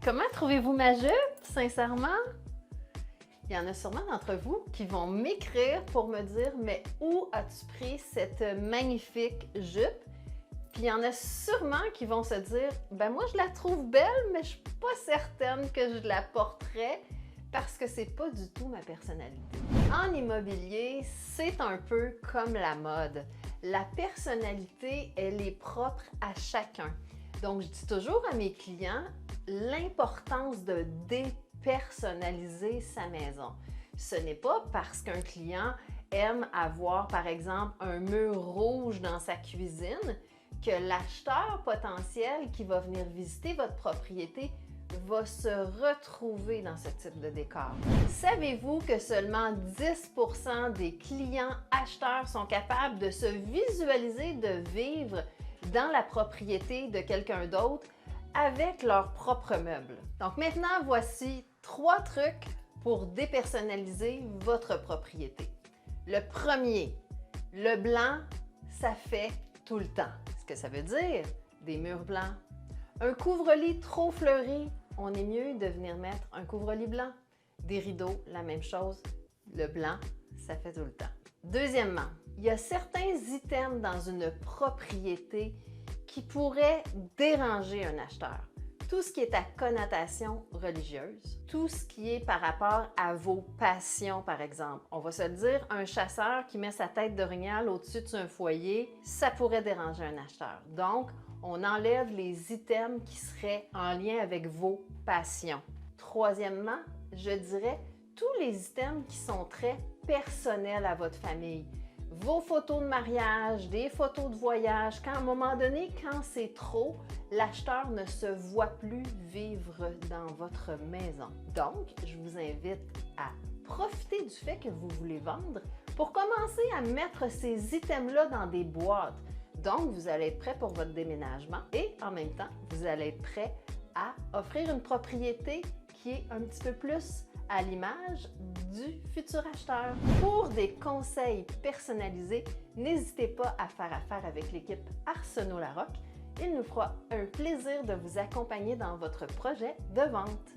Comment trouvez-vous ma jupe, sincèrement? Il y en a sûrement d'entre vous qui vont m'écrire pour me dire « Mais où as-tu pris cette magnifique jupe? » Puis il y en a sûrement qui vont se dire « Ben moi, je la trouve belle, mais je suis pas certaine que je la porterais parce que c'est pas du tout ma personnalité. » En immobilier, c'est un peu comme la mode. La personnalité, elle est propre à chacun. Donc, je dis toujours à mes clients l'importance de dépersonnaliser sa maison. Ce n'est pas parce qu'un client aime avoir, par exemple, un mur rouge dans sa cuisine que l'acheteur potentiel qui va venir visiter votre propriété va se retrouver dans ce type de décor. Savez-vous que seulement 10% des clients acheteurs sont capables de se visualiser de vivre dans la propriété de quelqu'un d'autre avec leurs propres meubles? Donc maintenant, voici 3 trucs pour dépersonnaliser votre propriété. Le premier, le blanc, ça fait tout le temps. Ce que ça veut dire, des murs blancs. Un couvre-lit trop fleuri, on est mieux de venir mettre un couvre-lit blanc. Des rideaux, la même chose. Le blanc, ça fait tout le temps. Deuxièmement, il y a certains items dans une propriété qui pourraient déranger un acheteur. Tout ce qui est à connotation religieuse, tout ce qui est par rapport à vos passions, par exemple. On va se le dire, un chasseur qui met sa tête d'orignal au-dessus d'un foyer, ça pourrait déranger un acheteur. Donc, on enlève les items qui seraient en lien avec vos passions. Troisièmement, je dirais tous les items qui sont très personnels à votre famille. Vos photos de mariage, des photos de voyage, quand à un moment donné, quand c'est trop, l'acheteur ne se voit plus vivre dans votre maison. Donc, je vous invite à profiter du fait que vous voulez vendre pour commencer à mettre ces items-là dans des boîtes. Donc, vous allez être prêt pour votre déménagement et en même temps, vous allez être prêt à offrir une propriété qui est un petit peu plus à l'image du futur acheteur. Pour des conseils personnalisés, n'hésitez pas à faire affaire avec l'équipe Arsenault Larocque. Il nous fera un plaisir de vous accompagner dans votre projet de vente.